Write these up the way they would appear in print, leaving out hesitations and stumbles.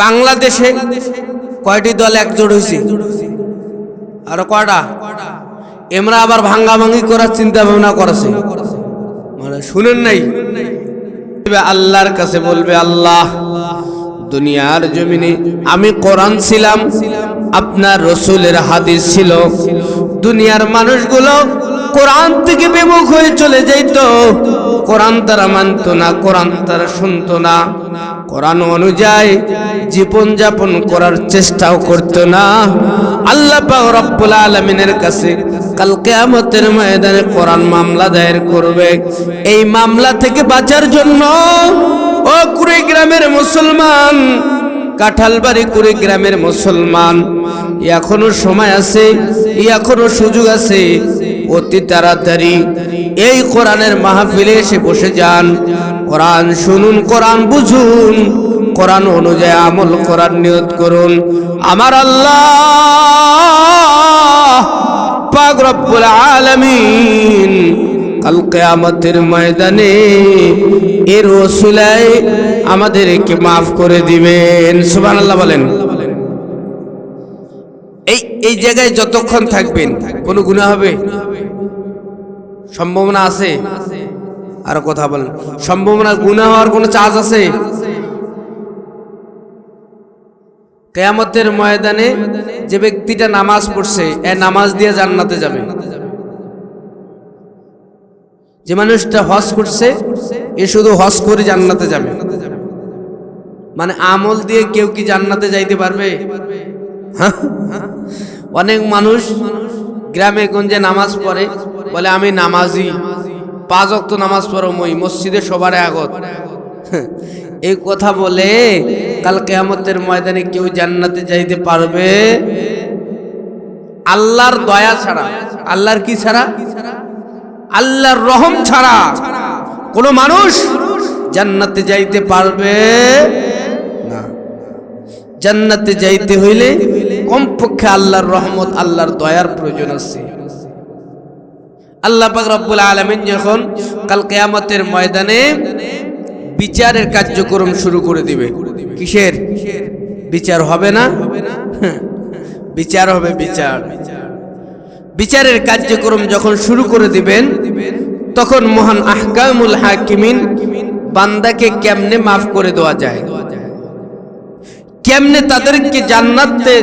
বাংলাদেশে কয়টি দল একজোট হয়েছে? আর কয়টা? এমরা আবার ভাঙ্গাভাঙ্গি করার চিন্তা ভাবনা করেছে, মানে শুনেন নাই? আল্লাহর কাছে বলবে, আল্লাহ, দুনিয়ার জমিনে আমি কোরআন ছিলাম, আপনার রসুলের হাদিস ছিল, দুনিয়ার মানুষগুলো কোরআন থেকে বিমুখ হয়ে চলে যাইত, কোরআন তারা মানত না, কোরআন তারা শুনত না, কোরআন অনুযায়ী জীবন যাপন করার চেষ্টাও করত না। আল্লাহ পাক রব্বুল আলামিনের কাছে কাল কিয়ামতের ময়দানে কোরআন মামলা দায়ের করবে। এই মামলা থেকে বাঁচার জন্য ও কুড়িগ্রামের মুসলমান, কাঁঠালবাড়ি কুড়িগ্রামের মুসলমান, এখনো সময় আছে, এখনো সুযোগ আছে, অতি তাড়াতাড়ি এই কোরআনের মাহফিলে এসে বসে যান, কোরআন শুনুন, কোরআন বুঝুন, কোরআন অনুযায়ী আমল করার নিয়ত করুন। আমার আল্লাহ পাক রব্বুল আলামিন কাল কিয়ামতের ময়দানে এর ওসিলায় আমাদেরকে মাফ করে দিবেন। সুবহানাল্লাহ বলেন। এই জায়গায় যতক্ষণ থাকবেন কোনো গুনাহ হবে? সম্ভাবনা আছে? আর কথা বলেন, সম্ভাবনা গুনাহ হওয়ার কোনো চান্স আছে? কিয়ামতের ময়দানে যে ব্যক্তিটা নামাজ পড়ছে, এই নামাজ দিয়ে জান্নাতে যাবে। যে মানুষটা হজ করছে, এ শুধু হজ করে জান্নাতে যাবে। মানে আমল দিয়ে কেউ কি জান্নাতে যাইতে পারবে? অনেক মানুষ গ্রামে গঞ্জে নামাজ পড়ে, বলে আমি নামাজি, 5 ওয়াক্ত নামাজ পড়ো, মই মসজিদে সবার আগত। এই কথা বলে কাল কিয়ামতের ময়দানে কেউ জান্নাতে যাইতে পারবে? আল্লাহর দয়া ছাড়া। আল্লাহর কি ছাড়া? আল্লাহর রহম ছাড়া কোন মানুষ জান্নাতে যাইতে পারবে না। জান্নাতে যাইতে হইলে কমপক্ষে আল্লাহর রহমত, আল্লাহর দয়ার প্রয়োজন আছে। আল্লাহ পাক রব্বুল আলামিন যখন কাল কিয়ামতের ময়দানে বিচারের কার্যক্রম শুরু করে দিবে, কিসের বিচার হবে না? বিচার হবে, বিচার। বিচারের কার্যক্রম যখন শুরু করে দিবেন, তখন মহান আহকামুল হাকিমিন বান্দাকে কেমনে মাফ করে দেওয়া যায়, কেমনে তাদেরকে জান্নাতে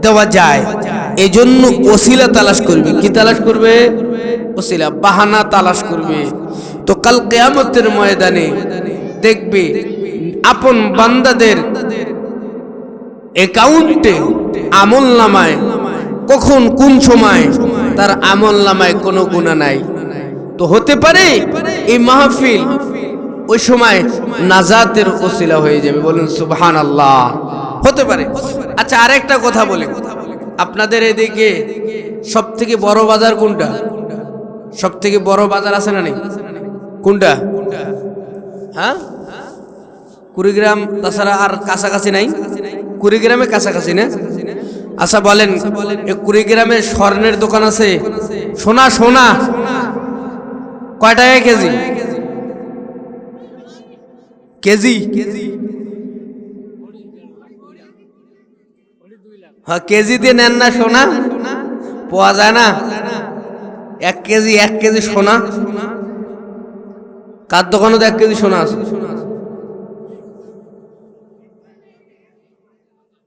দেওয়া যায়, এই জন্য ওসিলা তালাশ করবে। কি তালাশ করবে? ওসিলা, বাহানা তালাশ করবে। তো কাল কিয়ামতের ময়দানে দেখবে আপন বান্দাদের অ্যাকাউন্টে, আমল নামায়, কখন কোন সময় তার আমল নামায় কোনো গুনাহ নাই। তো হতে পারে এই মাহফিল ওই সময় নাজাতের ওসিলা হয়ে যাবে। বলুন সুবহানাল্লাহ। হতে পারে। আচ্ছা, আরেকটা কথা বলি, আপনাদের এদিকে সব থেকে বড় বাজার কোনটা? সব থেকে বড় বাজার আছে না নেই? কোনটা? হ্যাঁ, কুড়িগ্রাম। তাছাড়া আর কাছাকাছি নাই? কুড়িগ্রামে কাছাকাছি না? আচ্ছা বলেন, কুড়িগ্রামে স্বর্ণের দোকান আছে? সোনা, সোনা কয় টাকা কেজি? কেজি? হ্যাঁ, কেজি দিয়ে নেন না সোনা? পাওয়া যায় না? 1 কেজি সোনা? কার দোকানে 1 কেজি সোনা আছে?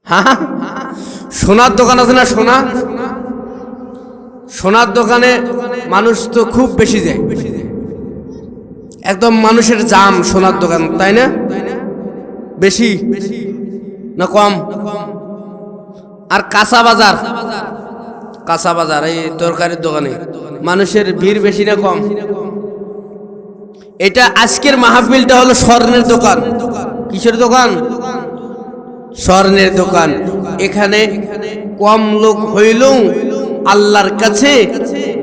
হ্যাঁ, সোনার দোকান আছে না? সোনা, সোনার দোকানে মানুষ তো খুব বেশি যায়, একদম মানুষের জাম সোনার দোকান, তাই না? বেশি না কম? আর কাঁচা বাজার, কাঁচা বাজার এই তরকারির দোকানে মানুষের ভিড় বেশি না কম? এটা আজকের মাহফিলটা হলো স্বর্ণের দোকান। কিসের দোকান? স্বর্ণের দোকান। এখানে কম লোক হইলেও আল্লাহর কাছে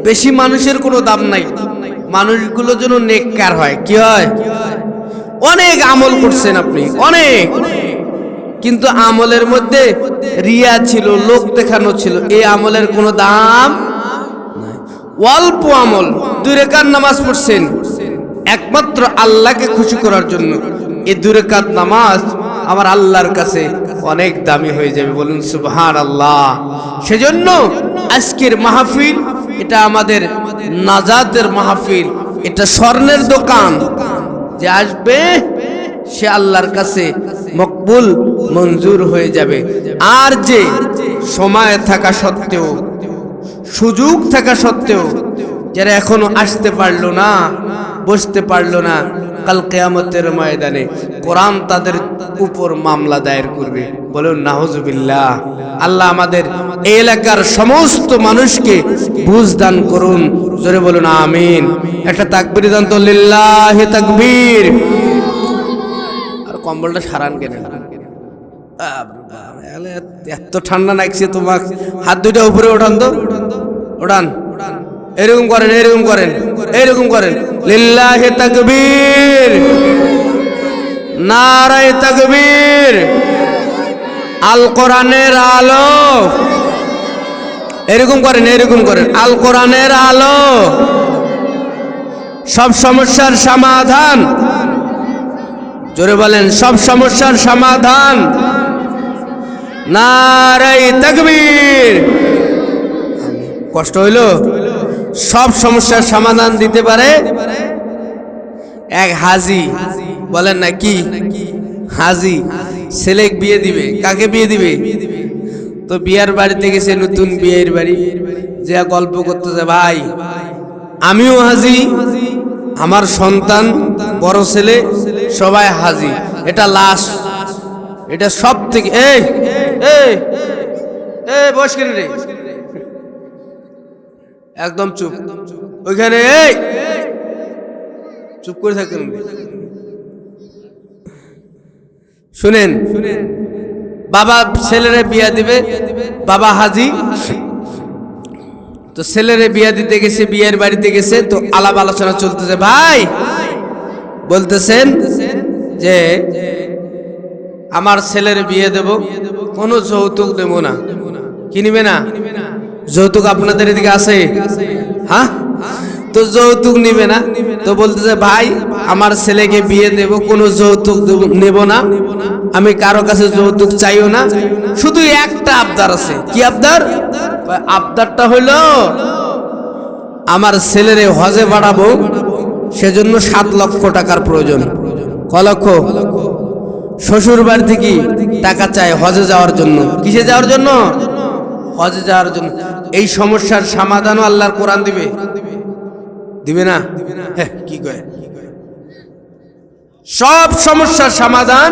বেশি মানুষের কোনো দাম নাই। মানুষগুলো যেন নেককার হয়। কি হয়? অনেক আমল করছেন আপনি, অনেক, কিন্তু আমলের মধ্যে রিয়া ছিল, লোক দেখানো ছিল। এই আমলের কোনো দাম নাই। অল্প আমল, 2 রাকাত নামাজ পড়ছেন একমাত্র আল্লাহকে খুশি করার জন্য। এই 2 রাকাত নামাজ আমার আল্লাহর কাছে অনেক দামি হয়ে যাবে। বলুন সুবহানাল্লাহ। সেজন্য আজকের মাহফিল এটা আমাদের নাজাতের মাহফিল, এটা স্বর্ণের দোকান। যে আসবে সে আল্লাহর কাছে মকবুল মঞ্জুর হয়ে যাবে। আর যে সময় থাকা সত্ত্বেও, সুযোগ থাকা সত্ত্বেও যারা এখনো আসতে পারলো না, বসতে পারলো না, কাল কিয়ামতের ময়দানে কোরআন তাদের উপর মামলা দায়ের করবে। বলুন নাউজুবিল্লাহ। আল্লাহ আমাদের এই এলাকার সমস্ত মানুষকে বুঝ দান করুন। জোরে বলুন আমিন। একটা তাকবীর দান তো, লিল্লাহি তাকবীর। আর কম্বলটা সারান কেন? এত ঠান্ডা লাগছে তোমার। হাত দুইটা উপরে ওঠান তো, ওঠান। এরকম করেন, এরকম করেন, এরকম করেন। লিল্লাহি তাকবীর, নারায়ে তাকবীর। আল কোরআনের আলো, এরকম করেন, এরকম করেন। আল কোরআনের আলো সব সমস্যার সমাধান। জোরে বলেন, সব সমস্যার সমাধান। নারায়ে তাকবীর। কষ্ট হইল? সব সমস্যার সমাধান দিতে পারে এক হাজি। বলেন না কি? হাজি ছেলে বিয়ে দিবে। কাকে বিয়ে দিবে? তো বিয়ার বাড়িতে গেছে, নতুন বিয়ের বাড়ি, যে গল্প করতেছে, ভাই আমিও হাজি, আমার সন্তান, বড় ছেলে সবাই হাজি, এটা লাস্ট, এটা সব থেকে। এই এই এই বস কেন রে? একদম চুপ ওইখানে, এই চুপ করে থাকেন। শুনেন, বাবা ছেলেরে বিয়া দিবে, বাবা হাজি। তো ছেলেরে বিয়া দিতে গেছে, বিয়ের বাড়িতে গেছে, তো আলাপ আলোচনা চলতেছে। ভাই বলতেছেন যে আমার ছেলের বিয়ে দেব, কোনো যৌতুক দেব না। কি নিবে না? যৌতুক আপনাদের এদিকে আছে? হ্যাঁ, তো যৌতুক নিবে না। তো বলতেছে ভাই আমার ছেলেকে বিয়ে দেব, কোনো যৌতুক নেব না, আমি কারো কাছে যৌতুক চাইও না, শুধু একটা আবদার আছে। কি আবদার? আবদারটা হইল আমার ছেলেরে হজে বাড়াবো, সেজন্য 7 লক্ষ টাকার প্রয়োজন। ক লক্ষ? শ্বশুর বাড়ি থেকে টাকা চায় হজে যাওয়ার জন্য। কিসে যাওয়ার জন্য? হজে যাওয়ার জন্য। এই সমস্যার সমাধানও আল্লাহর কোরআন দিবে? দিবে না? হ্যাঁ, কি কয়? সব সমস্যার সমাধান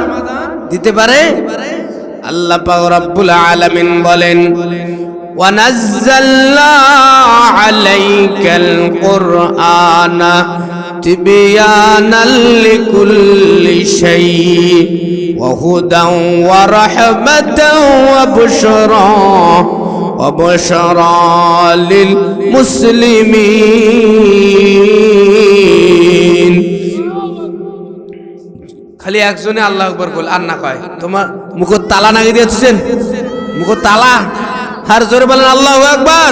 দিতে পারে আল্লাহ পাক রব্বুল আলামিন বলেন, ওয়ানাজ্জালনা আলাইকাল কুরআনা তিবয়ানাল লিকুল্লি শাই ওয়া হুদান ওয়া রাহমাতান ওয়া বুশরা লিল মুসলিমিন। খালি একজনে আল্লাহু আকবার বল, আর না কয়। তোমার মুখ তালা নাগি দিয়েছেন, মুখ তালা। আর জোরে বলেন আল্লাহু আকবার।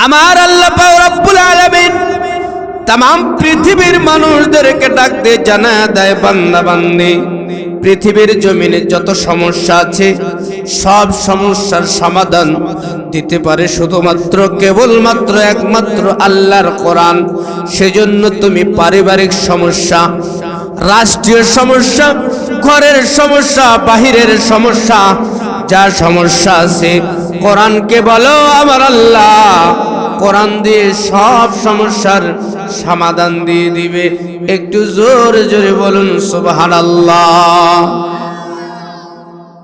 আমার আল্লাহ পাক রব্বুল আলামিন तमाम পৃথিবীর মানুষদেরকে ডাক দিয়ে জানা দেয়, বান্দা বান্দি পৃথিবীর জমিনে যত সমস্যা আছে সব সমস্যার সমাধান দিতে পারে শুধুমাত্র কেবলমাত্র একমাত্র আল্লাহর কোরআন। সেজন্য তুমি পারিবারিক সমস্যা, রাষ্ট্রীয় সমস্যা, ঘরের সমস্যা, বাহিরের সমস্যা, যা সমস্যা আছে কোরআনকে বলো, আমার আল্লাহ কোরআন দিয়ে সব সমস্যার সমাধান দিয়ে দিবে। একটু জোরে জোরে বলুন সুবহানাল্লাহ।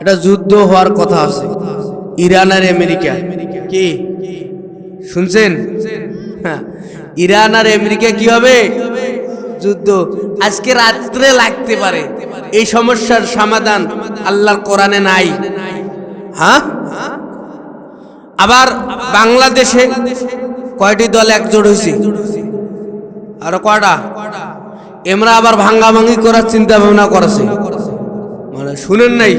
এটা যুদ্ধ হওয়ার কথা আছে, ইরান আর আমেরিকা। কি শুনছেন? হ্যাঁ, ইরান আর আমেরিকা কি হবে? যুদ্ধ। আজকে রাত্রে লাগতে পারে। এই সমস্যার সমাধান আল্লাহর কোরআনে নাই। হ্যাঁ, আবার বাংলাদেশে কয়টি দল একজোট হয়েছে? আর কয়টা? এমরা আবার ভাঙ্গাভাঙ্গি করার চিন্তা ভাবনা করেছে। মানে শুনেন নাই?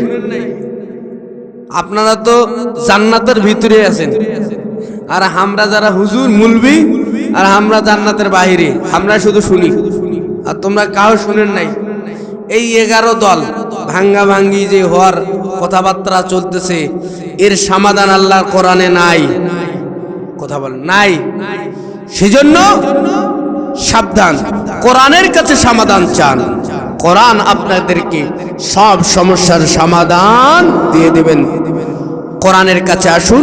আপনারা তো জান্নাতের ভিতরে আছেন, আর আমরা যারা হুজুর মুলবি, আর আমরা জান্নাতের বাইরে, আমরা শুধু শুনি, আর তোমরা কাউ শুনেন নাই। এই 11 দল ভাঙ্গা ভাঙ্গি যে হওয়ার কথাবার্তা চলতেছে, এর সমাধান আল্লাহর কোরআনে নাই। কথা বল নাই। সেজন্য সাবধান, কোরআনের কাছে সমাধান চান, কোরআন আপনাদেরকে সব সমস্যার সমাধান দিয়ে দেবেন। কোরআনের কাছে আসুন।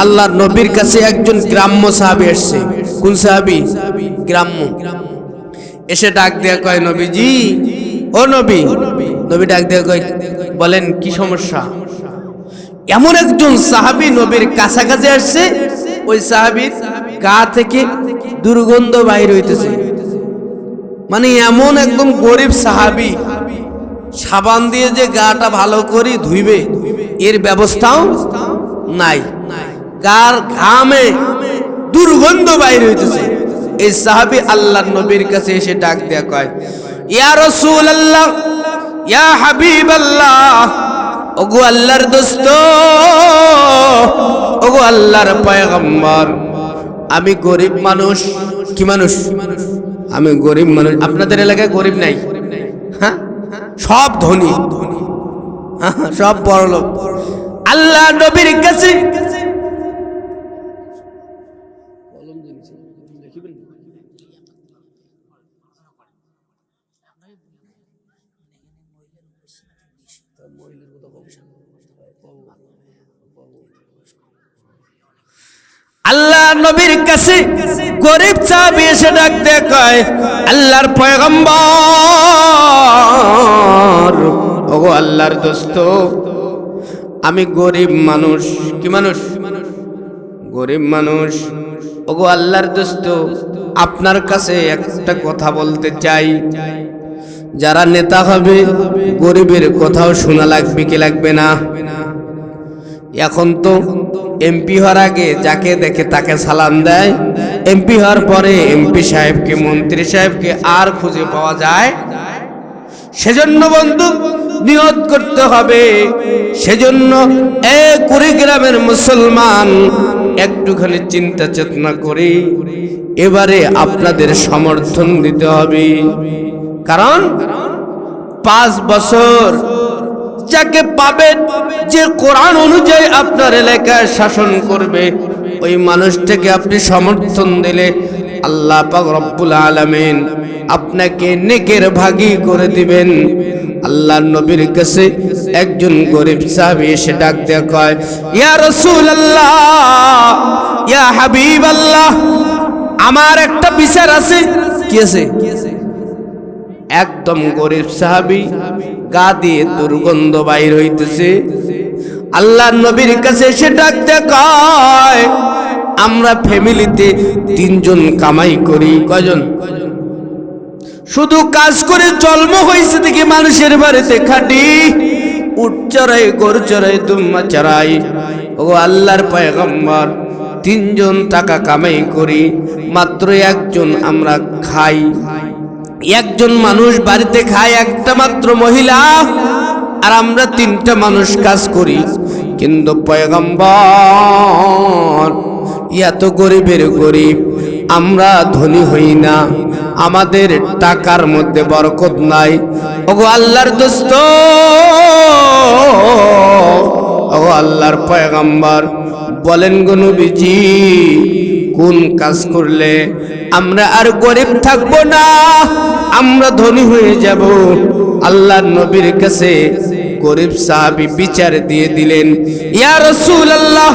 আল্লাহর নবীর কাছে একজন গ্রাম্য সাহাবী এসেছে। কোন সাহাবী? গ্রাম্য। এসে ডাক দেয়া কয়, নবীজি, ও নবী। নবী ডাক দেয়া কয়, বলেন কি সমস্যা? এমন একজন সাহাবী নবীর কাছাকাছি আসছে, ওই সাহাবীর গা থেকে দুর্গন্ধ বাইর হইতেছে। মানে এমন একদম গরিব সাহাবী, সাবান দিয়ে যে গাটা ভালো করে ধুইবে এর ব্যবস্থাও নাই, গার ঘামে দুর্গন্ধ বাইর হইতেছে। এই সাহাবী আল্লাহর নবীর কাছে এসে ডাক দেয়া কয়, ইয়া রাসূলুল্লাহ, ইয়া হাবিবাল্লাহ, ওগো আল্লাহর দোস্ত, ওগো আল্লাহর পয়গম্বর, আমি গরিব মানুষ। কি মানুষ? আমি গরিব মানুষ। আপনাদের এলাকায় গরিব নাই? হ্যাঁ, সব ধনী, সব বড়লোক। আল্লাহ নবীর কাছে আল্লাহ নবীর কাছে গরিব সাহাবী এসে ডাক দিয়ে কয়, আল্লাহর পয়গম্বর, ওগো আল্লাহর দোস্ত, আমি গরিব মানুষ। কি মানুষ? গরিব মানুষ। ওগো আল্লাহর দোস্ত, আপনার কাছে একটা কথা বলতে চাই। যারা নেতা হবে গরিবের কথাও শোনা লাগবে কি লাগবে না? এখন তো এমপি হওয়ার আগে যাকে দেখে তাকে সালাম দেয়, এমপি হওয়ার পরে এমপি সাহেবকে, মন্ত্রী সাহেবকে আর খুঁজে পাওয়া যায়। সেজন্য বন্ধু নিয়ত করতে হবে। সেজন্য কুড়িগ্রামের মুসলমান একটুখানি চিন্তা চেতনা করে এবারে আপনাদের সমর্থন দিতে হবে। কারণ 5 বছর যাকে পাবেন, যে কোরআন অনুযায়ী আপনার এলাকায় শাসন করবে, ওই মানুষটাকে আপনি সমর্থন দিলে আল্লাহ পাক রব্বুল আলামিন আপনাকে নেকের ভাগী করে দিবেন। আল্লাহর নবীর কাছে একজন গরিব সাহাবী এসে ডাক দিয়ে কয়, ইয়া রাসূলুল্লাহ, ইয়া হাবিবাল্লাহ, আমার একটা বিচার আছে। কি আছে? একদম গরিব সাহাবী, গা দিয়ে দুর্গন্ধ বাইর হইতেছে। আল্লাহর নবীর কাছে এসে ডাক দিয়ে কয়, আমরা ফ্যামিলিতে 3 জন কামাই করি। কয়জন? শুধু কাজ করে জন্ম হয়েছে দেখি মানুষের বাড়িতে খাটি, উট চড়াই, গরু চড়াই, দুম্বা চড়াই। ও আল্লাহর পয়গম্বর, 3 জন টাকা কামাই করি, মাত্র 1 জন আমরা খাই। 1 জন মানুষ বাড়িতে খায়, একটা মাত্র মহিলা, আর আমরা 3টা মানুষ কাজ করি। কিন্তু পয়গম্বর, এত গরিবের গরিব, আমরা ধনী হই না, আমাদের টাকার মধ্যে বরকত নাই। ওগো আল্লাহর দোস্ত, ওগো আল্লাহর পয়গম্বর, বলেন গো নবীজি, কোন কাজ করলে আমরা আর গরিব থাকবো না, আমরা ধনী হয়ে যাব? আল্লাহর নবীর কাছে গরিব সাহাবী বিচার দিয়ে দিলেন, ইয়া রাসূলুল্লাহ,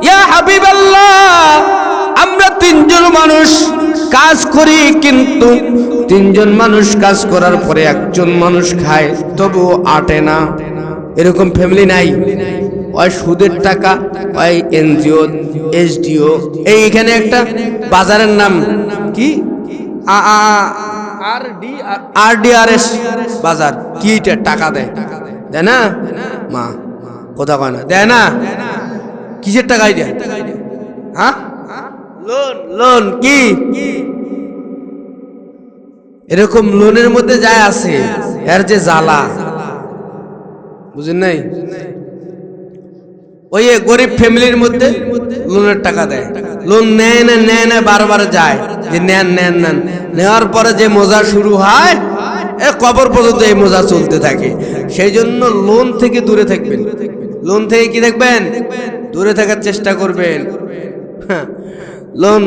ইয়া হাবিবাল্লাহ, আমরা 3 জন মানুষ কাজ করি, কিন্তু 3 জন মানুষ কাজ করার পরে 1 জন মানুষ খায়, তবু আটে না। এরকম ফ্যামিলি নাই। ওই সুদের টাকা, ওই এনজিও, এসডিও, এইখানে একটা বাজারের নাম কি, আরডিআরএস বাজার, কি টাকা দেয়, দেয় না? মা কথা কয় না, দেয় না? কিসের টাকাই দেয়? হ্যাঁ, লোন। লোন কি? এরকম লোনের মধ্যে যায় আছে, এর যে জ্বালা, বুঝেন নাই? ওই গরিব ফ্যামিলির মধ্যে লোনের টাকা দেয়, লোন নেয় না, বারবার যায় যে নেন নেন নেন, নেওয়ার পরে যে মজা শুরু হয়, কবর পর্যন্ত এই মজা চলতে থাকে। সেই জন্য লোন থেকে দূরে থাকবেন, লোন থেকে কি দেখবেন, দূরে থাকার চেষ্টা করবেন। লোন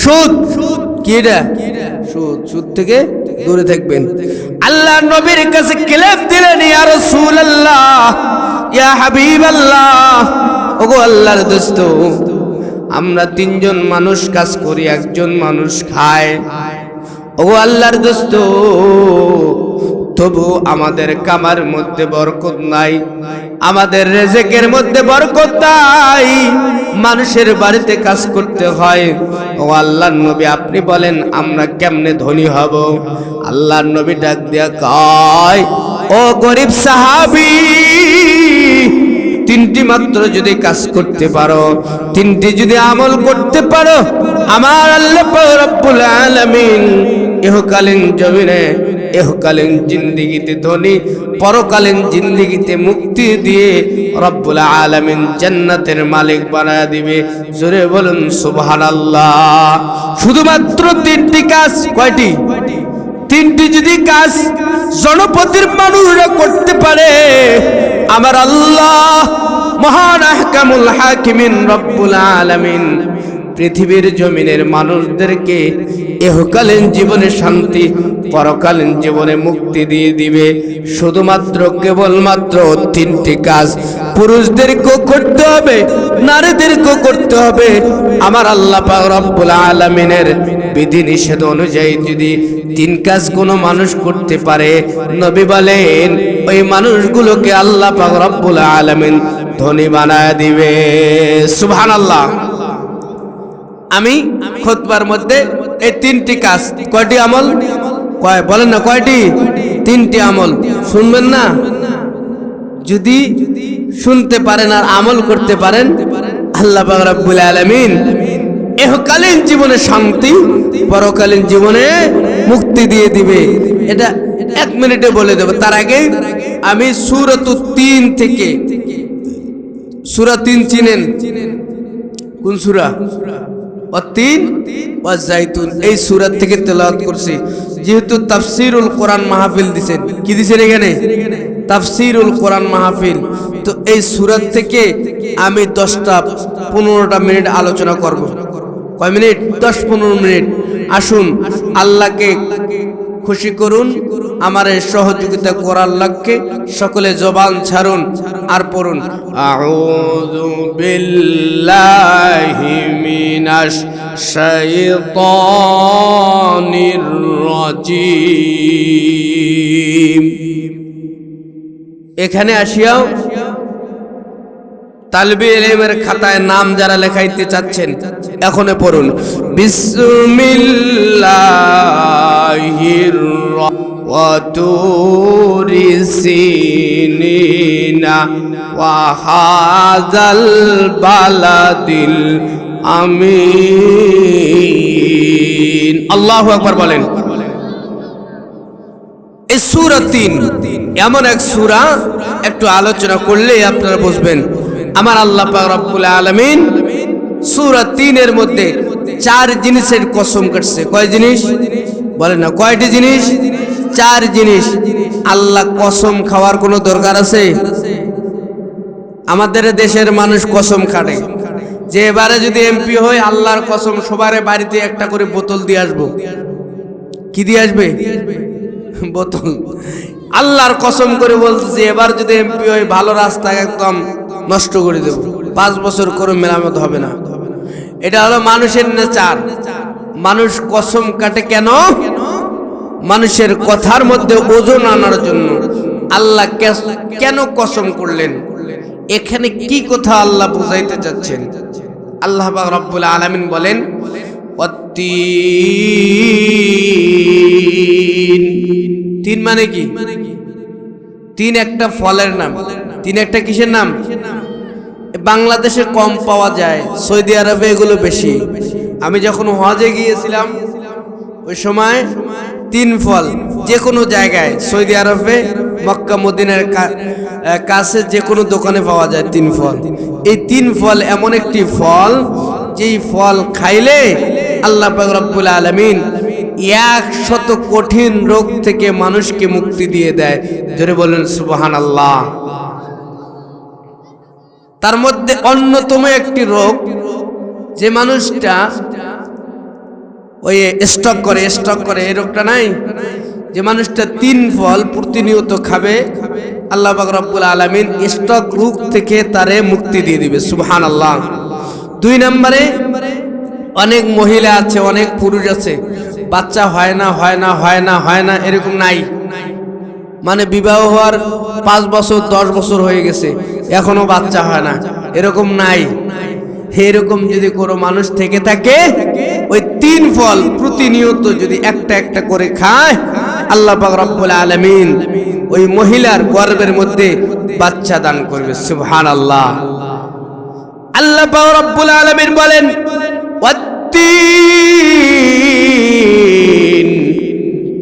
সুদ, কি এটা সুদ, সুদ থেকে দূরে থাকবেন। আল্লাহ নবীর কাছে ক্লেম দিলেন, ইয়া রাসূলুল্লাহ, ইয়া হাবিবাল্লাহ, ওগো আল্লাহর দোস্ত, আমরা তিনজন মানুষ কাজ করি, একজন মানুষ খায়। ওগো আল্লাহর দোস্ত, তবু আমাদের কামার মধ্যে বরকত নাই, আমাদের রিজিকের মধ্যে বরকত নাই, মানুষের বাড়িতে কাজ করতে হয়। ও আল্লাহর নবী, আপনি বলেন আমরা কেমনে ধনী হব? আল্লাহর নবী ডাক দিয়া কয়, ও গরিব সাহাবী, তিনটি মাত্র যদি কাজ করতে পারো, তিনটি যদি আমল করতে পারো, আমার আল্লাহ রব্বুল আলামিন ইহকালীন জমিনে, ইহকালীন জিন্দেগিতে ধনী, পরকালীন জিন্দেগিতে মুক্তি দিয়ে রব্বুল আলামিন জান্নাতের মালিক বানায় দিবে। জোরে বলুন সুবহানাল্লাহ। শুধুমাত্র তিনটি কাজ। কয়টি? তিনটি যদি কাজ জনপদের মানুষরা করতে পারে, আমার আল্লাহ মহান আহকামুল হাকিমিন রব্বুল আলামিন পৃথিবীর জমিনের মানুষদেরকে ইহকালীন জীবনে শান্তি, পরকালীন জীবনে মুক্তি দিয়ে দিবে। শুধুমাত্র কেবলমাত্র তিনটি কাজ পুরুষদেরকেও করতে হবে, নারীদেরকেও করতে হবে। আমার আল্লাহ পাক রব্বুল আলামিনের বিধি নিষেধ অনুযায়ী যদি তিন কাজ কোনো মানুষ করতে পারে, নবী বলেন ওই মানুষগুলোকে আল্লাহ পাক রব্বুল আলামিন ধনী বানায় দিবে। সুবহানাল্লাহ। আমি খুতবার মধ্যে এই তিনটি কাজ, কয়টি আমল, কয় বলেন না, কয়টি? তিনটি আমল। শুনবেন না? যদি শুনতে পারেন আর আমল করতে পারেন, আল্লাহ পাক রব্বুল আলামিন ইহকালীন জীবনে শান্তি, পরকালীন জীবনে মুক্তি দিয়ে দিবে। এটা 1 মিনিটে বলে দেব। তার আগে আমি সূরাতুত তিন থেকে, সূরা 3 চিনেন? কোন সূরা? তিন ওয়া জাইতুন, এই সূরা থেকে তেলাওয়াত করছি। যেহেতু তাফসীরুল কোরআন মাহফিল দিবেন, কি দিবেন এখানে? তাফসীরুল কোরআন মাহফিল। তো এই সূরা থেকে আমি 10-15টা মিনিট আলোচনা করব। কয় মিনিট? 10-15 মিনিট। আসুন আল্লাহকে খুশি করুন, আমার সহযোগিতা করার লক্ষ্যে সকলে জবান ছাড়ুন আর পড়ুন, আউযু বিল্লাহি মিনাশ শাইতানির রাজিম। এখানে আসিয়াও তালবে ইলমের খাতায় নাম যারা লেখাইতে চাচ্ছেন এখনো পড়ুন, বিসমিল্লাহির ওয়া তুরি সিনিনা ওয়া হাযাল বালাদিল আমিন। আল্লাহু আকবার বলেন। এই সূরা 3 এমন এক সূরা, একটু আলোচনা করলে আপনারা বুঝবেন। আমার আল্লাহ পাক রব্বুল আলামিন সূরা 3 এর মধ্যে 4 জিনিসের কসম কাটছে। কয় জিনিস? বলেন না, কয়টি জিনিস? 4 জিনিস। আল্লাহ কসম খাওয়ার কোনো দরকার আছে? আমাদের দেশের মানুষ কসম খাটে যে এবারে যদি এমপি হয় আল্লাহর কসম সবার বাড়িতে একটা করে বোতল দিয়ে আসবো। কি দিয়ে আসবে? বোতল। আল্লাহর কসম করে বলতেছে এবার যদি এমপি হয় ভালো রাস্তা একদম নষ্ট করে দেব, 5 বছর করে মেরামত হবে না। এটা হলো মানুষের নেচার। মানুষ কসম কাটে কেন? মানুষের কথার মধ্যে ওজন আনার জন্য। আল্লাহ কেন কসম করলেন? এখানে কি কথা আল্লাহ বুঝাইতে চাচ্ছেন? আল্লাহ পাক রব্বুল আলামিন বলেন, তিন মানে কি? 3 একটা ফলের নাম। 3 একটা কিসের নাম? বাংলাদেশে কম পাওয়া যায়, সৌদি আরবে এগুলো বেশি। আমি যখন হজে গিয়েছিলাম ওই সময় 3 ফল যে কোনো জায়গায়, সৌদি আরবে মক্কা মদিনার কাছে যে কোনো দোকানে পাওয়া যায় 3 ফল। এই 3 ফল এমন একটি ফল যেই ফল খাইলে আল্লাহ পাক রব্বুল আলামিন 100 কঠিন রোগ থেকে মানুষকে মুক্তি দিয়ে দেয়। জোরে বলেন সুবহানাল্লাহ। তার মধ্যে অন্যতম একটি রোগ, যে মানুষটা ওই স্টক করে এই রোগটা নাই, যে মানুষটা 3 ফল প্রতিনিয়ত খাবে, আল্লাহ পাক রব্বুল আলামিন স্টক রোগ থেকে তারে মুক্তি দিয়ে দিবে। সুবহানাল্লাহ। 2 নম্বরে, অনেক মহিলা আছে, অনেক পুরুষ আছে, বাচ্চা হয় না এরকম নাই, মানে বিবাহ হওয়ার 5 বছর 10 বছর হয়ে গেছে এখনো বাচ্চা হয় না, এরকম নাই। এরকম যদি কোনো মানুষ থেকে থাকে, ওই 3 ফল প্রতিনিয়ত যদি একটা একটা করে খায়, আল্লাহ পাক রব্বুল আলামিন ওই মহিলার গর্ভের মধ্যে বাচ্চা দান করবে। সুবহানাল্লাহ। আল্লাহ পাক রব্বুল আলামিন বলেন,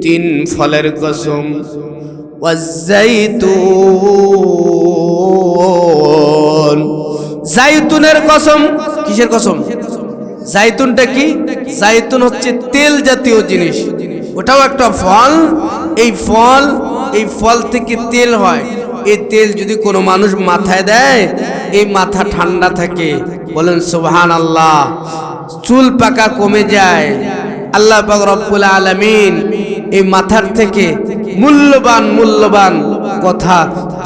তিন ফলের কসম, ওয়াজ্জাইতুন, জাইতুনের কসম। কিসের কসম? জাইতুনটা কি? জাইতুন হচ্ছে তেল জাতীয় জিনিস, ওটাও একটা ফল। এই ফল থেকে তেল হয়। এই তেল যদি কোনো মানুষ মাথায় দেয়, এই মাথা ঠান্ডা থাকে। বলেন সুবহানাল্লাহ। চুল পাকা কমে যায়। আল্লাহ পাক রব্বুল আলামিন এই মাথার থেকে মূল্যবান কথা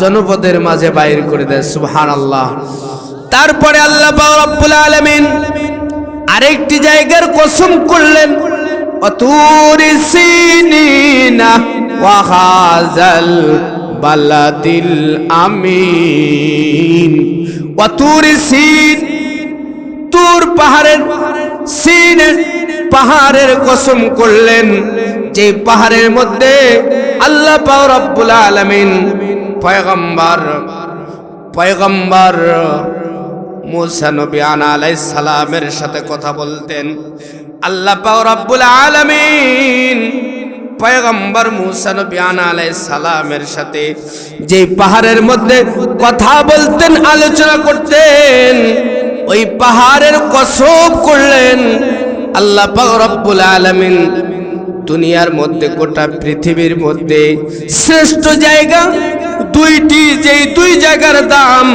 জনপদের মাঝে বাইর করে দেয়। সুবহানাল্লাহ। তারপরে আল্লাহ পাক রব্বুল আলামিন আরেকটি জায়গার কসম করলেন, অতুরি সিনিনা ওয়া হাযাল বালাদিল আমিন। অতুরি সিন, তুর পাহাড়ের, সিনের পাহাড়ের কসম করলেন, যে পাহাড়ের মধ্যে আল্লাহ পাক রব্বুল আলামিন পয়গম্বর মুসা নবী আলাইহিস সালামের সাথে কথা বলতেন। আল্লাহ পাক রব্বুল আলামিন পয়গম্বর মুসা নবী আলাইহিস সালামের সাথে যে পাহাড়ের মধ্যে কথা বলতেন, আলোচনা করতেন, ওই পাহাড়ের কসম করলেন। আল্লাহ পাক রব্বুল আলামিন দুনিয়ার মধ্যে, গোটা পৃথিবীর মধ্যে শ্রেষ্ঠ জায়গা 2টি, যেই 2 জায়গার দাম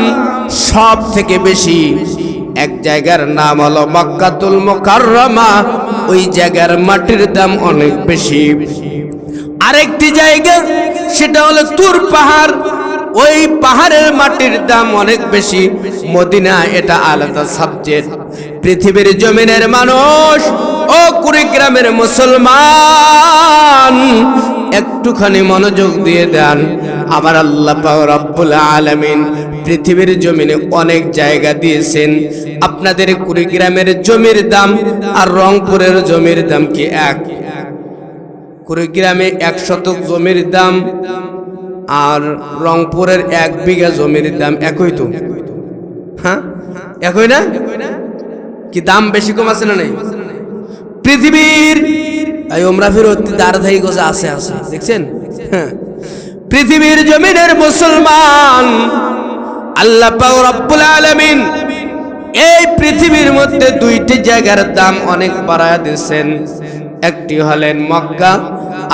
সব থেকে বেশি। এক জায়গার নাম হলো মক্কাতুল মুকাররমা, ওই জায়গার মাটির দাম অনেক বেশি। আরেকটি জায়গা, সেটা হলো তুর পাহাড়, ওই পাহাড়ের মাটির দাম অনেক বেশি। মদিনা, এটা আলাদা সাবজেক্ট। পৃথিবীর জমিনের মানুষ, ও কুড়িগ্রামের মুসলমান, একটুখানি মনোযোগ দিয়ে দেন। আমার আল্লাহ পাক রব্বুল আলামিন পৃথিবীর জমিনে অনেক জায়গা দিয়েছেন। আপনাদের কুড়িগ্রামের জমির দাম আর রংপুরের জমির দাম কি এক? কুড়িগ্রামে 1 শতক জমির দাম আর রংপুরের 1 বিঘা জমির দাম একই তো? হ্যাঁ, একই না? কি দাম বেশি কম আছে না নাই? পৃথিবীর এই ওমরা ফিরতি দারধাই গোজা আছে দেখছেন? হ্যাঁ, পৃথিবীর জমিনের মুসলমান, আল্লাহ পাক রব্বুল আলামিন এই পৃথিবীর মধ্যে 2টি জায়গার দাম অনেক বাড়ায় দিয়েছেন। একটি হলেন মক্কা,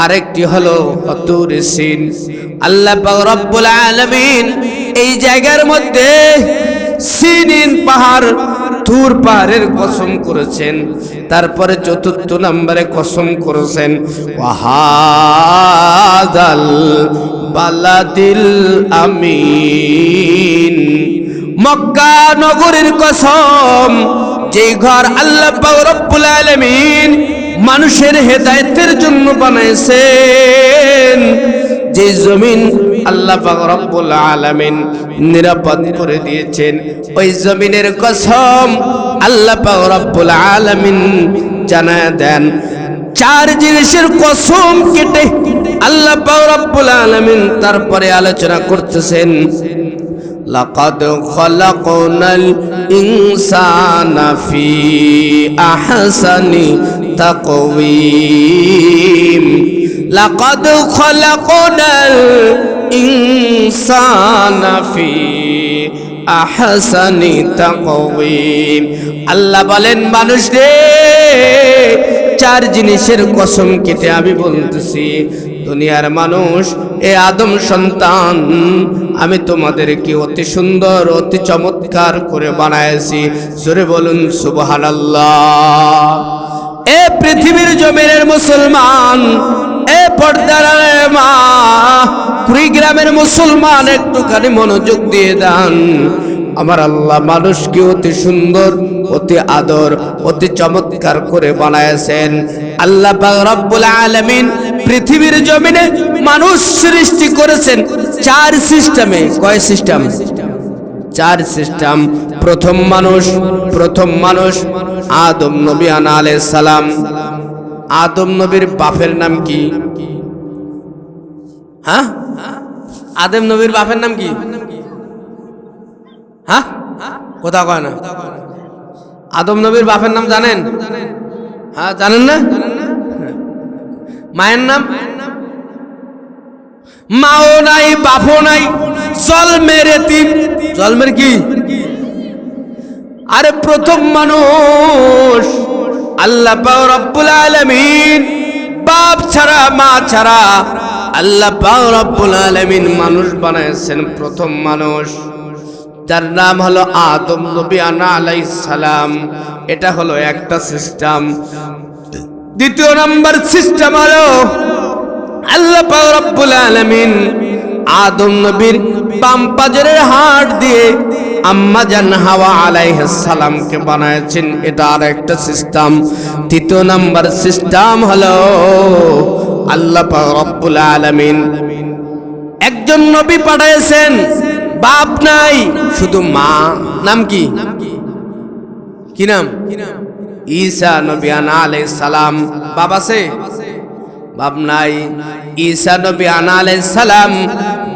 আরেকটি হলো তুর সিন। আল্লাহ পাক রব্বুল আলামিন এই জায়গার মধ্যে সিনিন পাহাড়, তুর পাহাড়ের কসম করেছেন। তারপরে 4র্থ নম্বরে কসম করেছেন ওয়াহাদাল বালাদিল আমিন, মক্কা নগরীর কসম, যেই ঘর আল্লাহ পাক রব্বুল আলামিন মানুষের হেদায়েতের জন্য বানাইছেন, যে জমিন আল্লাহ পাক রব্বুল আলামিন নিরাপদ করে দিয়েছেন, ওই জমিনের কসম আল্লাহ পাক রব্বুল আলামিন জানায় দেন। 4 জিনিসের কসম কেটে আল্লাহ পাক রব্বুল আলামিন তারপরে আলোচনা করতেছেন, লাকাদ খালাকনাল ইনসানা ফি আহসানি তাকওয়িম, লাকাদ খালাকনাল ইনসানা ফি আহসানি তাকওয়িম। আল্লাহ বলেন, মানুষ রে, চার জিনিসের কসম কেটে আমি বলতেছি, দুনিয়ার মানুষ, এ আদম সন্তান, আমি তোমাদেরকে অতি সুন্দর অতি চমৎকার করে বানাইছি। জোরে বলুন সুবহানাল্লাহ। এ পৃথিবীর জমিনের মুসলমান, এ পর্দার মা, কুড়িগ্রামের মুসলমান, একটুখানি মনোযোগ দিয়ে দেন। আমার আল্লাহ মানুষকে অতি সুন্দর অতি আদর অতি চমৎকার করে বানাইছেন। আল্লাহ পাক রব্বুল আলামিন পৃথিবীর জমিনে মানুষ সৃষ্টি করেছেন চার সিস্টেমে। কয় সিস্টেম? চার সিস্টেম। প্রথম মানুষ আদম নবী আলাইহিস সালাম। আদম নবীর বাপের নাম কি? হ্যাঁ, আদম নবীর বাপের নাম কি? হ্যাঁ, কথা কয় না। আদম নবীর বাপের নাম জানেন? হ্যাঁ, জানেন না? মায়ের নাম? মাও নাই বাপও নাই, জন্মের এতিম। জন্মের কি? আরে প্রথম মানুষ আল্লাহ পাক রব্বুল আলামিন বাপ ছাড়া মা ছাড়া আল্লাহ পাক রব্বুল আলামিন মানুষ বানাইছেন। প্রথম মানুষ যার নাম হলো আদম নবী আলাইহিস সালাম। এটা হলো একটা সিস্টেম। দ্বিতীয় নাম্বার সিস্টেম হলো আল্লাহ পাক রব্বুল আলামিন আদম নবীর বাম পাজরের হাড় দিয়ে আম্মা জান হাওয়া আলাইহিস সালামকে বানাইছেন। এটা আরেকটা সিস্টেম। তৃতীয় নাম্বার সিস্টেম হলো আল্লাহ পাক রব্বুল আলামিন একজন নবী পাঠাইছেন, বাপ নাই, শুধু মা। নাম কি? কি নাম? ঈসা নবী আলাইহিস সালাম। বাপ আছে? বাপ নাই। ঈসা নবী আলাইহিস সালাম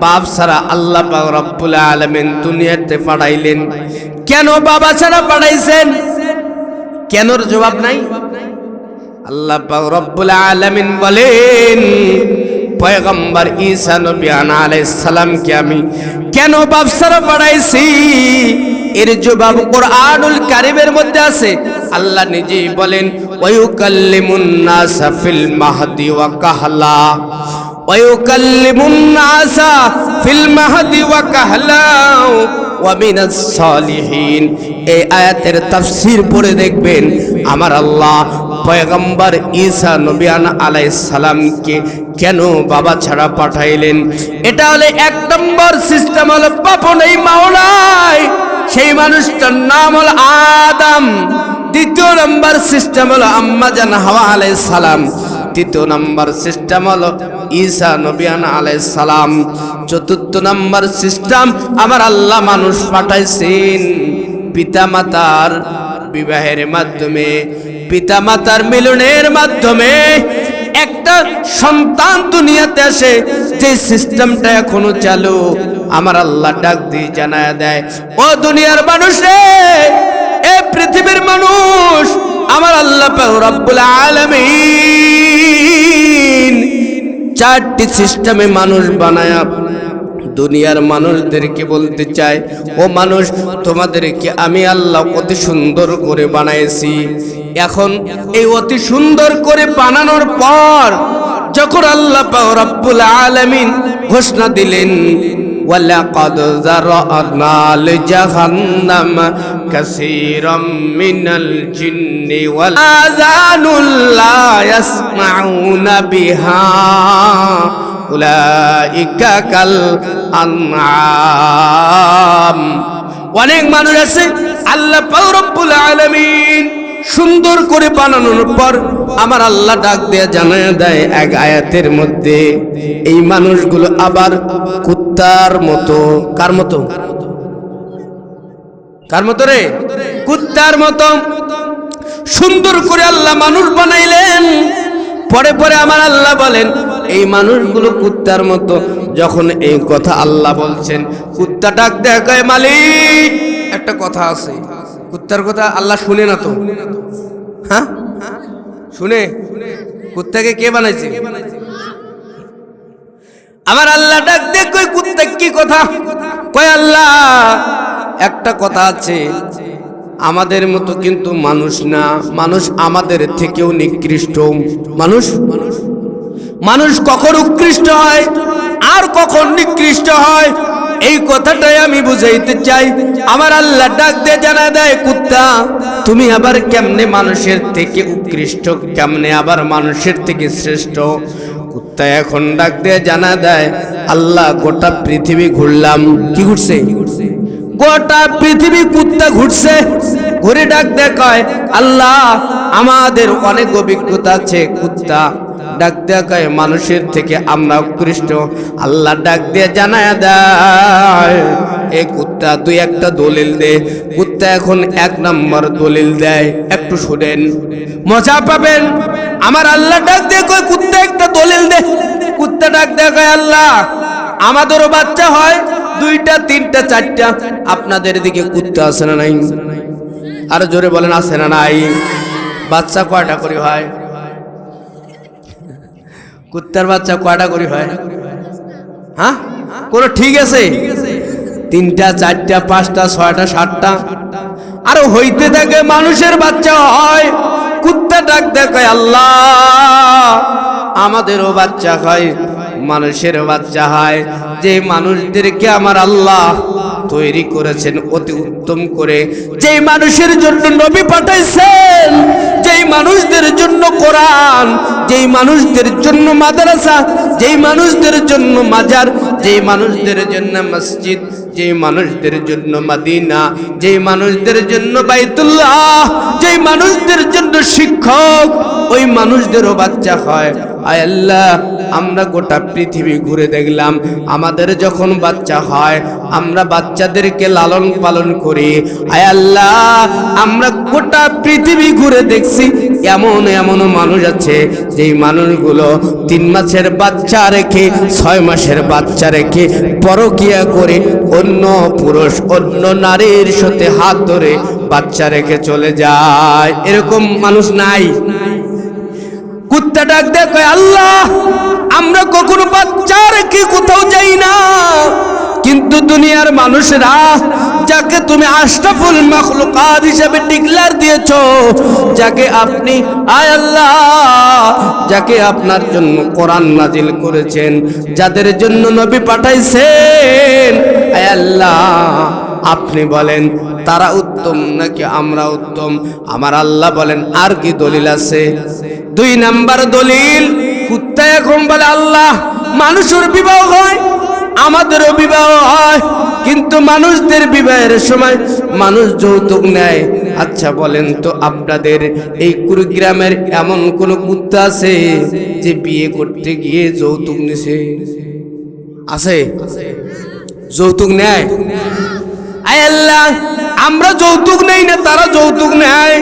বাপ ছাড়া আল্লাহ পাক রব্বুল আলামিন দুনিয়াতে পাঠাইলেন। কেন বাবা ছাড়া পাঠাইছেন? কেনর জবাব নাই। আল্লাহ পাক রব্বুল আলামিন বলেন, পয়গম্বর ঈসা নবী আলাইহিস সালামকে আমি কেন বাপ ছাড়া পাঠাইছি, এর জবাব কুরআনুল কারীমের মধ্যে আছে। আল্লাহ নিজেই বলেন, ওয়ায়ুকাল্লিমুন নাসা ফিল মাহদি ওয়া কাহলা। ওয়ায়ুকাল্লিমুন নাসা ফিল মাহদি ওয়া কাহলা ওয়া মিনাস সালিহিন। এই আয়াতের তাফসীর পড়ে দেখবেন আমার আল্লাহ পয়গম্বর ঈসা নবী আলাইহিস সালামকে কেন বাবা ছাড়া পাঠাইলেন। এটা হলো এক নম্বর সিস্টেম। হলো বাপ নেই মাও নাই, সেই মানুষটার নাম হলো আদম। দ্বিতীয় নম্বর সিস্টেম হলো আম্মা জান হাওয়া আলাইহিস সালাম। তৃতীয় নম্বর সিস্টেম হলো ঈসা নবী আলাইহিস সালাম। চতুর্থ নম্বর সিস্টেম আমার আল্লাহ মানুষ পাঠাইছেন পিতামাতার বিবাহের মাধ্যমে, পিতামাতার মিলনের মাধ্যমে একটা সন্তান দুনিয়াতে আসে। যে সিস্টেমটা এখনো চালু, আমার আল্লাহ ডাক দিয়ে জানায় দেয়, ও দুনিয়ার মানুষ রে, এ পৃথিবীর মানুষ, আমার আল্লাহ পাক রব্বুল আলামিন চারটি সিস্টেমে মানুষ বানায়া দুনিয়ার মানুষদেরকে বলতে চায়, ও মানুষ, তোমাদেরকে আমি আল্লাহ অতি সুন্দর করে বানাইছি। এখন এই অতি সুন্দর করে বানানোর পর যখন আল্লাহ পাক রব্বুল আলামিন ঘোষণা দিলেন, ওয়ালাকাদ যারানা লিজাহান্নাম কাসীরাম মিনাল জিন্নি ওয়াল আযানুল লা ইয়াসমাউনা বিহা উলাইকা কাল আনআম। অনেক মানুষ আছে আল্লাহ পাক রব্বুল আলামিন সুন্দর করে বানানোর পর আমার আল্লাহ ডাক দিয়ে জানায় দেয় এক আয়াতের মধ্যে, এই মানুষগুলো আবার কুত্তার মতো। কার মতো? কার মতো রে? কুত্তার মতো সুন্দর করে আল্লাহ মানুষ বানাইলেন। পরে পরে আমার আল্লাহ বলেন, এই মানুষগুলো কুত্তার মতো। যখন এই কথা আল্লাহ বলছেন, কুত্তা ডাক দেয়, কয় মালিক, একটা কথা আছে। কুত্তার কথা আল্লাহ শুনে না তো? হ্যাঁ শুনে। কুত্তাকে কে বানাইছে? আমার আল্লাহ ডাক দেয়, কই কুত্তা কি কথা? কয় আল্লাহ একটা কথা আছে, আমাদের মতো কিন্তু মানুষ না, মানুষ আমাদের থেকেও নিকৃষ্ট। মানুষ কখন উৎকৃষ্ট হয় আর কখন নিকৃষ্ট হয়, এই কথাটাই আমি বুঝাইতে চাই। আমার আল্লাহ ডাক দিয়ে জানা দেয়, কুত্তা তুমি আবার কেমনে মানুষের থেকে উৎকৃষ্ট, কেমনে আবার মানুষের থেকে শ্রেষ্ঠ? কুত্তা এখন ডাক দিয়ে জানা দেয়, আল্লাহ গোটা পৃথিবী ঘুরলাম। কি ঘুরছে? গোটা পৃথিবী কুত্তা ঘুরছে। ঘুরে ডাক দিয়ে কয়, আল্লাহ আমাদের অনেক অভিজ্ঞতা আছে। কুত্তা ডাক দিয়ে কয়, মানুষের থেকে আমরা উৎকৃষ্ট। আল্লাহ ডাক দিয়ে জানায় দেয়, এ কুত্তা তুই একটা দলিল দে। কুত্তা এখন 1 নম্বর দলিল দেয়, একটু শুনেন, মজা পাবেন। আমার আল্লাহ ডাক দিয়ে কয়, কুত্তা একটা দলিল দে। কুত্তা ডাক দিয়ে কয়, আল্লাহ আমাদেরও বাচ্চা হয় 2টা 3টা 4টা। আপনাদের দিকে কুত্তা আছে না নাই? আর জোরে বলেন, আছে না নাই? বাচ্চা কয়টা করে হয়? কুত্তার বাচ্চা কয়টা করে হয়? হ্যাঁ, কোন ঠিক আছে? 3টা 4টা 5টা 6টা 7টা আরো হইতে থাকে। মানুষের বাচ্চা হয়। কুত্তা ডাক দেয়, আল্লাহ আমাদেরও বাচ্চা হয়, মানুষের বাচ্চা হয়। যে মানুষদেরকে আমার আল্লাহ তৈরি করেছেন অতি উত্তম করে, যেই মানুষের জন্য নবী পাঠাইছেন, যেই মানুষদের জন্য কোরআন, যেই মানুষদের জন্য মাদ্রাসা, যেই মানুষদের জন্য মাজার, যেই মানুষদের জন্য মসজিদ, যেই মানুষদের জন্য মদিনা, যেই মানুষদের জন্য বাইতুল্লাহ, যেই মানুষদের জন্য শিক্ষক, ওই মানুষদেরও বাচ্চা হয়। আয় আল্লাহ, আমরা গোটা পৃথিবী ঘুরে দেখলাম, আমাদের যখন বাচ্চা হয় আমরা বাচ্চাদেরকে লালন পালন করি। আয় আল্লাহ, আমরা গোটা পৃথিবী ঘুরে দেখছি, এমন এমন মানুষ আছে যেই মানুষগুলো 3 মাসের বাচ্চা রেখে 6 মাসের বাচ্চা রেখে পরকিয়া করে অন্য পুরুষ অন্য নারীর সাথে হাত ধরে বাচ্চা রেখে চলে যায়। এরকম মানুষ নাই? কুত্তা ডাক দেয়, কয় আল্লাহ আমরা কখনো বাচ্চা রেখে কোথাও যাই না, কিন্তু দুনিয়ার মানুষেরা যাকে তুমি আশরাফুল মাখলুকাত হিসেবে ডিক্লেয়ার দিয়েছো, যাকে আপনি আয় আল্লাহ যাকে আপনার জন্য কোরআন নাজিল করেছেন, যাদের জন্য নবী পাঠাইছেন, আয় আল্লাহ আপনি বলেন তারা উত্তম নাকি আমরা উত্তম? আমার আল্লাহ বলেন, আর কি দলিল আছে? 2 নাম্বার দলিল, কুত্তা এখন বলে, আল্লাহ মানুষের বিবাহ হয়, আমাদেরও বিবাহ হয়, কিন্তু মানুষদের বিবাহের সময় মানুষ যৌতুক নেয়। আচ্ছা বলেন তো, আপনাদের এই কুড়িগ্রামের এমন কোন কুত্তা আছে যে বিয়ে করতে গিয়ে যৌতুক নিছে? আছে? যৌতুক নেয়? আয় আল্লাহ আমরা যৌতুক নেই না, তারা যৌতুক নেয়।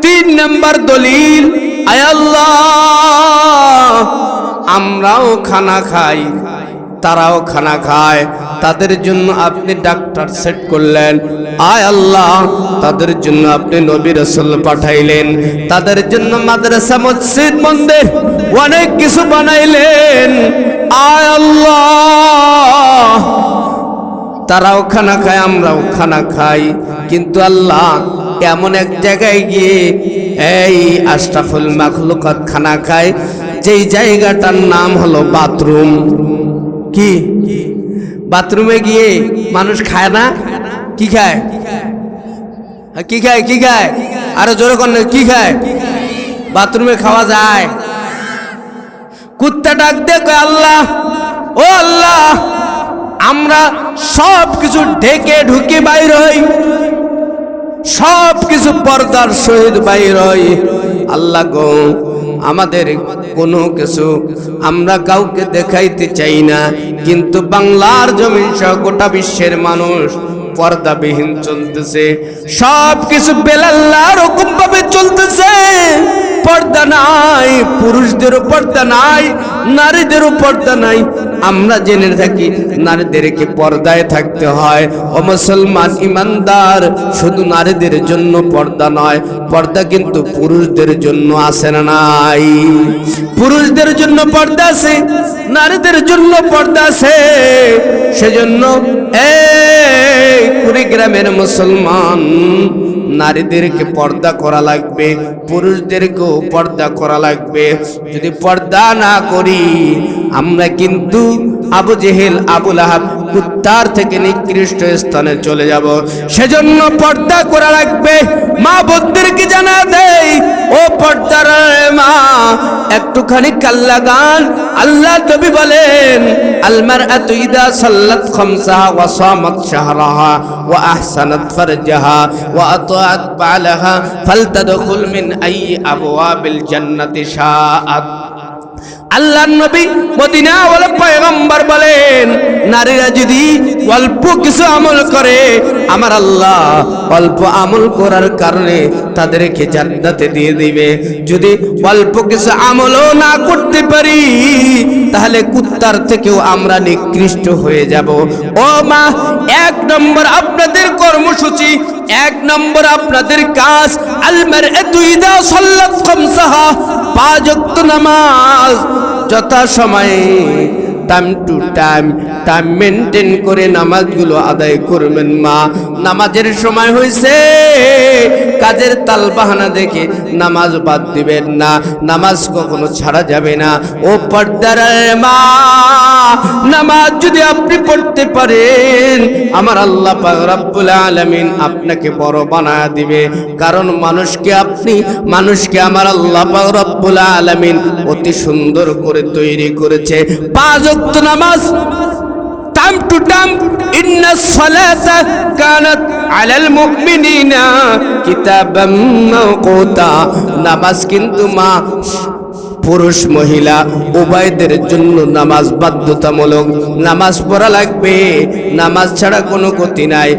3 নাম্বার দলিল, আয় আল্লাহ আমরাও খানা খাই, তারাও খানা খায়, তাদের জন্য আপনি ডাক্তার সেট করলেন। আয় আল্লাহ তাদের জন্য আপনি নবী রাসূল পাঠাইলেন, তাদের জন্য মাদ্রাসা মসজিদ মন্দির অনেক কিছু বানাইলেন। আয় আল্লাহ তারাও খানা খায়, আমরাও খানা খাই, কিন্তু আল্লাহ এমন এক জায়গায় গিয়ে এই আশরাফুল মাখলুকাত খানা খায়, যেই জায়গাটার নাম হলো বাথরুম। কি বাথরুমে গিয়ে মানুষ খায় না? কি খায়? কি খায়? কি খায়? আরো জোরে কর, কি খায়? বাথরুমে খাওয়া যায়? কুত্তা ডাক দে, কয় আল্লাহ ও আল্লাহ আমরা সব কিছু ঢেকে ঢুকে বাইর হই, সব কিছু পর্দার সহিত বাইর হই। আল্লাহ গো আমাদের কোনো কিছু আমরা কাউকে দেখাইতে চাই না, কিন্তু বাংলার জমিন সহ গোটা বিশ্বের মানুষ পর্দাবিহীন চলতেছে, সব কিছু বেলাল্লাহর হুকুম ভাবে চলতেছে। পর্দা নাই, পুরুষদেরও পর্দা নাই, নারীদেরও পর্দা নাই। আমরা জেনে থাকি নারীদেরকে পর্দায় থাকতে হয়। ও মুসলমান ইমানদার, শুধু নারীদের জন্য পর্দা নয়, পর্দা কিন্তু পুরুষদের জন্য আছে না নাই? পুরুষদের জন্য পর্দা আছে, নারীদের জন্য পর্দা আছে। সেজন্য এই কুড়িগ্রামের মুসলমান নারীদেরকে পর্দা করা লাগবে, পুরুষদেরকেও পর্দা করা লাগবে। যদি পর্দা না করি আমরা কিন্তু আবু জেহেল আবু লাহাব কুত্তার থেকে নিকৃষ্ট স্থানে চলে যাব। সেজন্য পর্দা করা লাগবে। মা বোনদেরকে জানা দেয়, ও পর্দার মা একটুখানি কাল্লা গান। আল্লাহ নবী বলেন, আল মারআতু ইদা সাল্লাত খামসাহা ওয়া সামাত শাহরাহা ওয়া আহসানাত ফারজাহা ওয়া আতাআত বালাহা ফালতাদখুল মিন আইয়ি আবওয়াবিল জান্নাতি শাআত। আল্লাহর নবী মদিনাওয়াল পয়গম্বর বলেন, নারীরা যদি অল্প কিছু আমল করে, আমার আল্লাহ অল্প আমল করার কারণে তাদেরকে জান্নাতে দিয়ে দিবে। যদি অল্প কিছু আমলও না করতে পারি তাহলে কুত্তার থেকেও আমরা নিকৃষ্ট হয়ে যাব। ও মা, 1 নম্বর আপনাদের কর্মসূচি, 1 নম্বর আপনাদের কাজ, আল মারআতু ইদা সাল্লাত খামসাহা, 5 ওয়াক্ত নামাজ যথা সময়ে টাইম টু টাইম মেনটেন করে নামাজগুলো আদায় করবেন। মা, নামাজের সময় হয়েছে, কাজের তাল বাহানা দেখে নামাজ বাদ দিবেন না, নামাজ কখনো ছাড়া যাবে না। ও পর্দার মা, নামাজ যদি আপনি পড়তে পারেন আমার আল্লাহ পাক রব্বুল আলামিন আপনাকে বড় বানায় দিবে। কারণ মানুষকে আমার আল্লাহ পাক রব্বুল আলামিন অতি সুন্দর করে তৈরি করেছে। 5 ওয়াক্ত নামাজ টাইম টু টাইম, ইন্নাস সালাতা কানাত আলাল মুমিনিনা কিতাবাম মাওকুতা। নামাজ কিন্তু মা পুরুষ মহিলা উভয়দের জন্য নামাজ বাধ্যতামূলক। নামাজ পড়া লাগবে, নামাজ ছাড়া কোনো গতি নাই।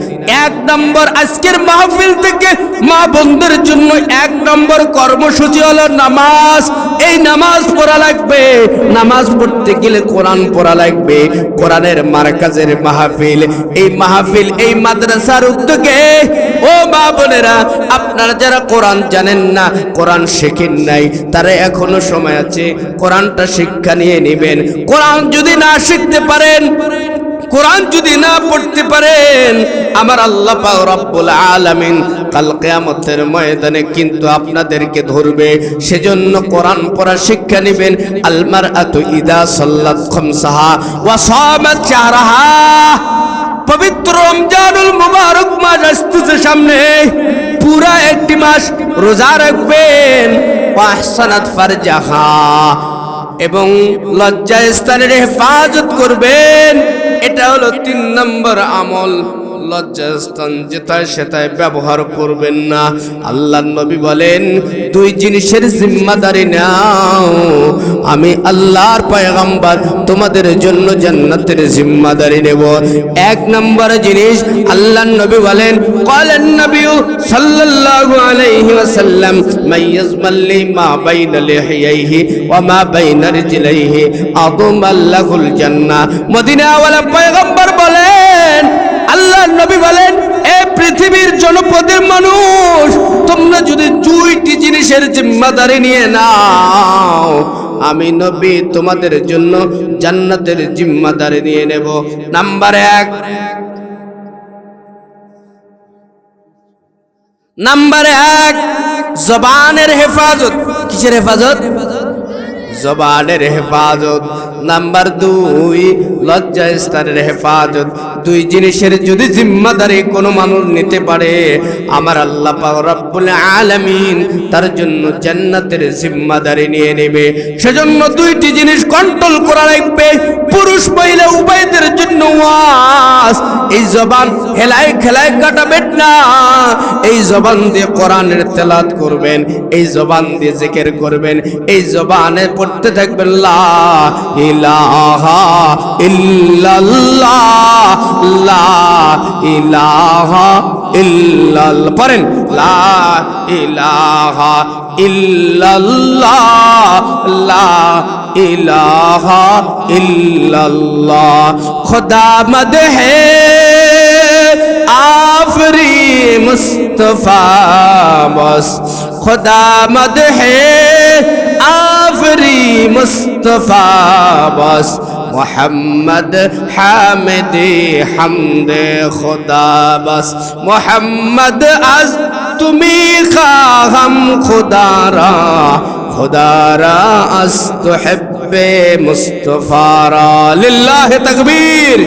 1 নম্বর আজকের মাহফিল থেকে মা বোনদের জন্য 1 নম্বর কর্মসূচি হলো নামাজ। এই নামাজ পড়া লাগবে। নামাজ পড়তে গেলে কোরআন পড়া লাগবে। কোরআনের মারকাজের মাহফিল, এই মাহফিল এই মাদ্রাসার উদ্যোগে ও মা বোনেরা, আপনারা যারা কোরআন জানেন না, কোরআন শেখেন নাই, তারা এখনো সময় আছে, কোরআনটা শিক্ষা নিয়ে নেবেন। কোরআন যদি না শিখতে পারেন, কোরআন যদি না পড়তে পারেন, আমার আল্লাহ পাক রব্বুল আলামিন কাল কিয়ামতের ময়দানে কিন্তু আপনাদেরকে ধরবে। সেজন্য কোরআন পড়া শিক্ষা নেবেন। আল মারআতু ইদা সাল্লাত খামসাহা ওয়া সামাত শাহরাহা। পবিত্র রমজানুল মুবারক মাস আসতেছে সামনে, পুরা 1 মাস রোজা রাখবেন। ওয়া আহসানাত ফারজাহা, এবং লজ্জা স্থানের হেফাজত করবেন। এটা হলো 3 নম্বর আমল। লজ্জাস্থান যেটায় সেটায় ব্যবহার করবেন না। আল্লাহর নবী বলেন, 2 জিনিসের জিম্মাদারি নাও, আমি আল্লাহর পয়গম্বর তোমাদের জন্য জান্নাতের জিম্মাদারি নেব। 1 নম্বর জিনিস আল্লাহর নবী বলেন, ক্বালান নবী সাল্লাল্লাহু আলাইহি ওয়াসাল্লাম, মাইয়াজমাল্লি মা বাইনা লিহিয়াইহি ওয়া মা বাইনা রিজলাইহি আদমাল্লাহুল জান্নাহ। মদিনাওয়ালা পয়গম্বর বলেন, আল্লাহর নবী বলেন, এ পৃথিবীর জনপদের মানুষ, তোমরা যদি 2টি জিনিসের জিম্মাদারি নিয়ে নাও, আমি নবী তোমাদের জন্য জান্নাতের জিম্মাদারি নিয়ে নেব। নাম্বার 1, জবানের হেফাজত। কিসের হেফাজত? জবানের হেফাজত। নাম্বার 2, লজ্জা স্থানের হেফাজত। 2 জিনিসের যদি জিম্মাদারি কোনো মানুষ নিতে পারে, আমার আল্লাহ পাক রব্বুল আলামিন তার জন্য জান্নাতের জিম্মাদারি নিয়ে নেবে। সেজন্য 2টি জিনিস কন্ট্রোল করা লাগবে, পুরুষ মহিলা উভয়দের জন্য ওয়াজ। এই জবান হেলায় খেলায় কাটাবেন না। এই জবান দিয়ে কোরআনের তেলাওয়াত করবেন, এই জবান দিয়ে জিকির করবেন, এই জবানে পড়তে থাকবেন লা ইলাহা ইল্লাল্লাহ, লা ইলাহা ইল্লাল্লাহ। পড়েন লা ইলাহা ইল্লাল্লাহ, লা ইলাহা ইল্লাল্লাহ। খুদা মদহে आफरी मुस्तफा बस, खुदा मदहे आफरी मुस्तफा बस, মোহাম্মদ হামিদি হামদে খুদা বাস মোহাম্মদ আজ তুমি খাহাম খুদারা খুদারা আজ তুহিব্বে মুস্তফারা লিল্লাহি তাকবীর